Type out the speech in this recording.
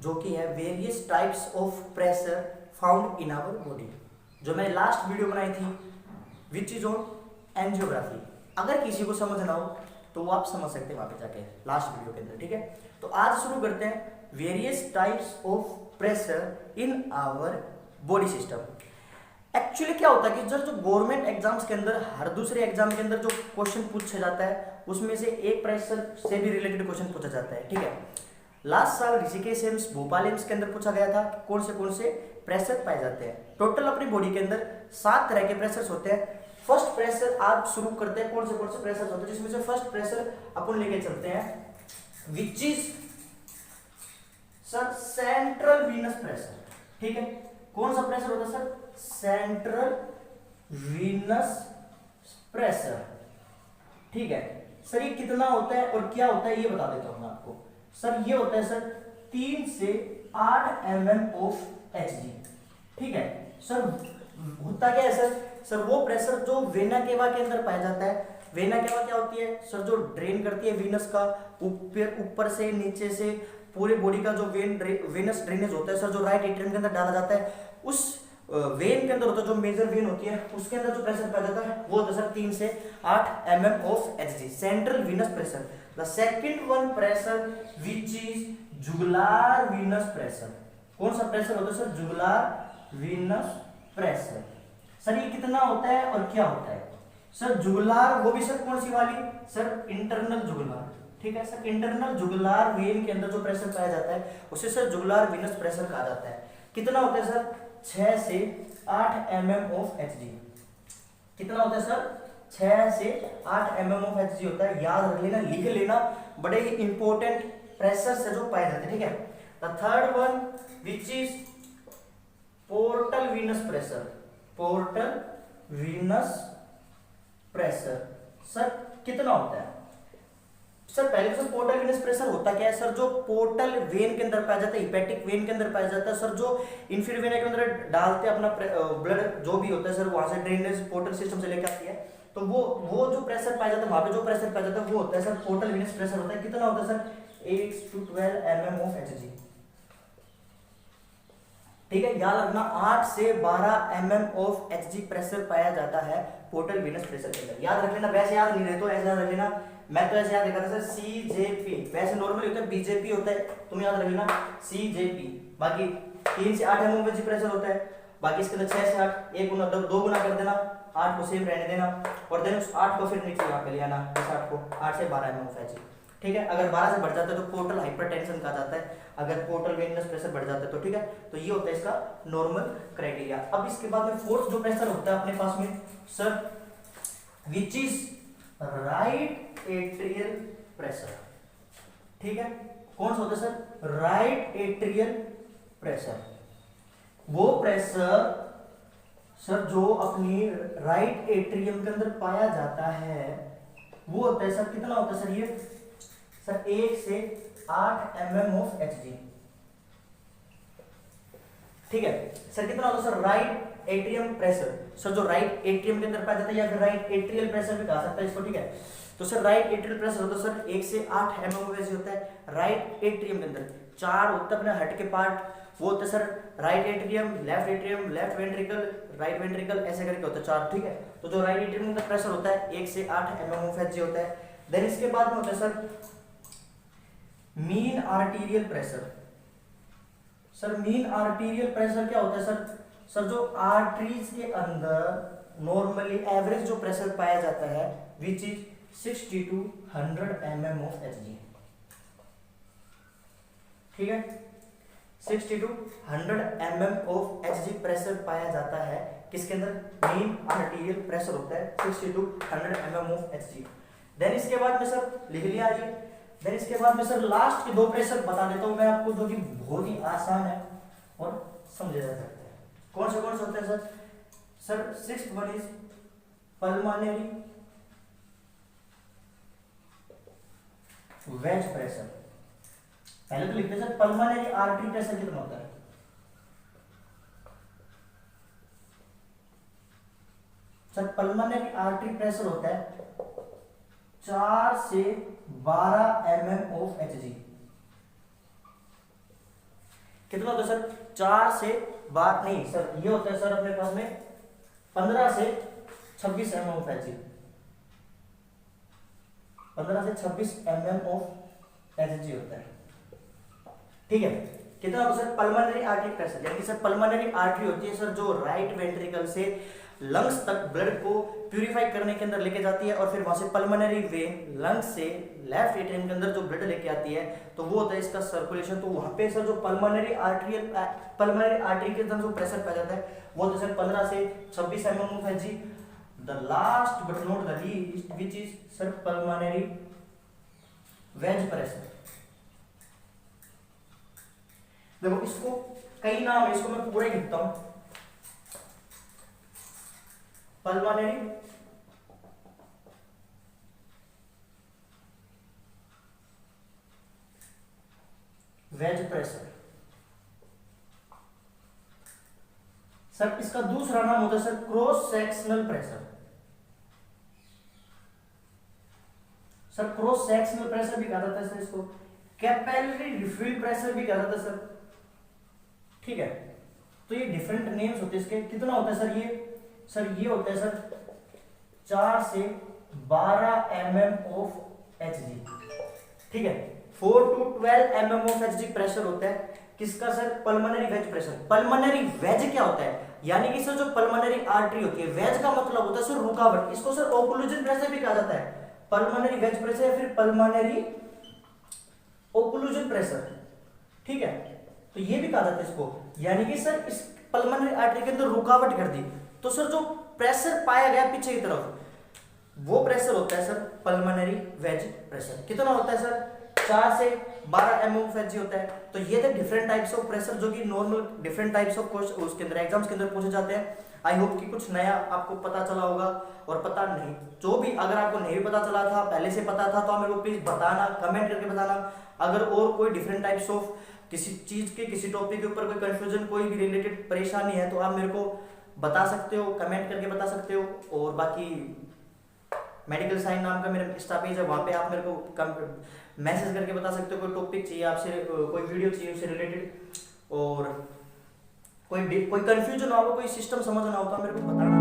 जो कि है various types of pressure found in our body, जो मैंने लास्ट वीडियो बनाई थी विच इज ऑन एंजियोग्राफी। अगर किसी को समझना हो तो वो आप समझ सकते हैं वहां पे जाके लास्ट वीडियो के अंदर, ठीक है। तो आज शुरू करते हैं various types of pressure in our body system. Actually क्या होता है कि जो गवर्नमेंट एग्जाम्स के अंदर हर दूसरे एग्जाम के अंदर जो क्वेश्चन पूछा जाता है उसमें से एक प्रेशर से भी रिलेटेड क्वेश्चन पूछा जाता है, ठीक है। लास्ट साल ऋषिकेश एम्स भोपाल एम्स के अंदर पूछा गया था कि कौन से प्रेशर पाए जाते हैं। टोटल अपनी बॉडी के अंदर 7 तरह के प्रेशर्स होते हैं। फर्स्ट प्रेशर आप शुरू करते हैं कौन से प्रेशर होते हैं, जिसमें से फर्स्ट प्रेशर अपन लेके चलते हैं विच is sir central venous pressure, ठीक है। कौन सा प्रेशर होता है सर? सेंट्रल वीनस प्रेशर, ठीक है। सर ये कितना होता है और क्या होता है ये बता देता हूं मैं आपको। सर ये होता है सर 3 से 8 mm ऑफ Hg, ठीक है। सर होता क्या है सर? सर वो प्रेशर जो वेना केवा के अंदर पाया जाता है। वेना केवा क्या होती है सर? जो ड्रेन करती है वीनस का ऊपर से नीचे से पूरे बॉडी का जो वेनस ड्रेनेज होता है सर, जो राइट एट्रियम के अंदर डाला जाता है, उस वेन के अंदर होता है, जो मेजर वेन होती है उसके अंदर जो प्रेशर पाया जाता है वो होता है सर 3 से 8 mm of Hg, central venous pressure. The second one pressure which is jugular venous pressure. कौन सा प्रेशर होता है sir? Jugular venous pressure. Sir ये कितना होता है और क्या होता है? सर जुगुलार वो भी सर कौन सी वाली? सर इंटरनल जुगुलार, ठीक है सर। इंटरनल जुगुलार वेन के अंदर जो प्रेशर पाया जाता है उसे सर जुगुलार वीनस प्रेशर कहा जाता है। कितना होता है सर? 6 से 8 mm ऑफ Hg। कितना होता है सर? 6 से 8 mm ऑफ Hg होता है। याद रख लेना, लिख लेना, बड़े ही इंपॉर्टेंट प्रेशर से जो पाए जाते हैं, ठीक है। The third one which is portal Venus pressure. Portal Venus pressure sir कितना होता है? सर पहले तो सर पोर्टल वीनस प्रेशर होता क्या है सर? जो पोर्टल वेन के अंदर पाया जाता है, हिपैटिक वेन के अंदर पाया जाता है सर, जो इंफीरियर वेना के अंदर डालते हैं अपना ब्लड जो भी होता है सर, वहां से ड्रेनेज पोर्टल सिस्टम से लेकर आती है, तो वो जो प्रेशर पाया जाता है, वहां पे जो प्रेशर पाया जाता है वो होता है सर पोर्टल वीनस प्रेशर होता है। कितना होता है sir? 8 to 12 mm of Hg, ठीक है। याद रखना 8 से 12 mm ऑफ Hg प्रेशर पाया जाता है पोर्टल वीनस प्रेशर के अंदर। याद रख लेना, वैसे याद नहीं रहे तो ऐसे याद रख लेना। मैं तो ऐसे याद रखा था सर CJP, वैसे नॉर्मली होता है BJP होता है, तुम याद रख लेना CJP। बाकी 3 से 8 mm ऑफ Hg प्रेशर होता है, बाकी इसके अंदर 6 से 8 1 गुना 2 गुना कर देना, 8 को सेम रहने देना और देन उस 8 को फिर नीचे यहाँ पे ले आना, इस 8 को 8 से 12 mm ऑफ Hg, ठीक है। अगर 12 से बढ़ जाता है तो पोर्टल हाइपरटेंशन कहा जाता है, अगर पोर्टल वेनस प्रेशर बढ़ जाता है तो, ठीक है। तो ये होता है इसका नॉर्मल क्राइटेरिया। अब इसके बाद में फोर्थ जो प्रेशर होता है अपने पास में sir which is right atrial pressure, ठीक है। कौन सा होता है सर? Right atrial pressure. वो प्रेशर सर जो अपनी राइट एट्रियम के अंदर पाया जाता है वो होता है सर कितना होता है सर? ये सर 1 से 8 mm ऑफ Hg, ठीक है सर। कितना होता है sir? Right atrium pressure sir, जो राइट एट्रियम के अंदर पाया जाता है या फिर राइट एट्रियल प्रेशर भी कहा सकता है इसको, ठीक है। तो सर राइट एट्रियल प्रेशर होता है सर 1 से 8 mm ऑफ Hg होता है राइट एट्रियम के अंदर। 4 होता है अपने हट के पार्ट, वो होता है sir right atrium, left ventricle, right ventricle, ऐसे करके होता है 4, ठीक है। तो जो राइट एट्रियम का प्रेशर होता है 1 से 8 mm ऑफ Hg होता है। देन इसके बाद में होता है sir mean arterial pressure. Sir mean arterial pressure क्या होता है सर? सर जो आर्टरीज के अंदर नॉर्मली एवरेज जो प्रेशर पाया जाता है which is 60 to 100 mm of Hg, ठीक है। 60 to 100 mm of Hg pressure पाया जाता है किसके अंदर? मीन आर्टीरियल प्रेशर होता है 60 to 100 mm of Hg। Then इसके बाद में सर लिख लिया ये। देन इसके बाद में सर लास्ट के 2 प्रेशर बता देता हूं मैं आपको, जो कि बहुत ही आसान है और समझे जा सकते हैं। कौन से होते हैं sir? Sir 6th one is pulmonary wedge pressure. पहले तो लिखते हैं सर पल्मोनरी आर्टरी प्रेशर कितना होता है? सर पल्मोनरी आर्टरी प्रेशर होता है 4 से 12 mm ऑफ Hg, कितना होता है सर 4 से 12 नहीं सर, ये होता है सर अपने पास में 15 से 26 mm ऑफ Hg, 15 से 26 mm ऑफ Hg होता है। ठीक है, कितना होता है सर पल्मोनरी आर्टरी प्रेशर, यानी कि सर पल्मोनरी आर्टरी होती है सर जो राइट वेंट्रिकल से लंग्स तक ब्लड को प्यूरिफाई करने के अंदर लेके जाती है, और फिर वहां से पल्मोनरी वेन लंग्स से लेफ्ट एट्रियम के अंदर जो ब्लड लेके आती है, तो वो होता है इसका सर्कुलेशन। तो वहां पे सर जो पल्मोनरी आर्टरी के अंदर जो प्रेशर पाया जाता है वो तो सर 15 से 26 mm of Hg। The last but not the least which is sir pulmonary wedge pressure. देखो इसको कई नाम है, इसको मैं पूरा ही लिखता हूं। Pulmonary wedge pressure. सर इसका दूसरा नाम होता है sir cross sectional pressure. Sir cross sectional pressure भी कहा जाता है सर, इसको कैपिलरी रिफिल प्रेशर भी कहा जाता है सर। ठीक है, तो ये डिफरेंट नेम्स होते हैं इसके। कितना होता है सर ये होता है सर 4 से 12 mm ऑफ Hg। ठीक है, 4 to 12 mm of Hg pressure होता है किसका sir pulmonary wedge pressure. Pulmonary wedge क्या होता है, यानी कि सर जो पल्मोनरी आर्टरी होती है, वेज का मतलब होता है सर रुकावट, इसको सर ओक्लूजन प्रेशर भी कहा जाता है। पल्मोनरी वेज प्रेशर या फिर पल्मोनरी ओक्लूजन प्रेशर। ठीक है, तो ये भी कहा जाता है इसको, यानी कि सर इस पल्मोनरी आर्टरी के अंदर रुकावट कर दी, तो सर जो प्रेशर पाया गया पीछे की तरफ वो प्रेशर होता है सर पल्मोनरी वेज प्रेशर। कितना होता है सर 4 से 12 mm ऑफ Hg होता है। तो ये थे डिफरेंट टाइप्स ऑफ प्रेशर जो कि normal different types of question उसके अंदर एग्जाम्स के अंदर पूछे जाते हैं। आई होप कि कुछ नया आपको पता चला होगा, और पता नहीं जो भी अगर आपको नहीं पता चला था, पहले से पता था, तो आप मेरे को प्लीज बताना, कमेंट करके बताना। अगर और कोई डिफरेंट टाइप्स ऑफ किसी चीज के किसी टॉपिक के ऊपर कोई कंफ्यूजन कोई भी रिलेटेड परेशानी है तो आप मेरे को बता सकते हो, कमेंट करके बता सकते हो। और बाकी मेडिकल साइंस नाम का मेरा इंस्टा पेज है, वहाँ पे आप मेरे को मैसेज करके बता सकते हो कोई टॉपिक चाहिए आपसे, कोई वीडियो चाहिए उससे रिलेटेड, और कोई कंफ्यूजन हो, कोई सिस्टम समझना हो तो आप मेरे को बताना।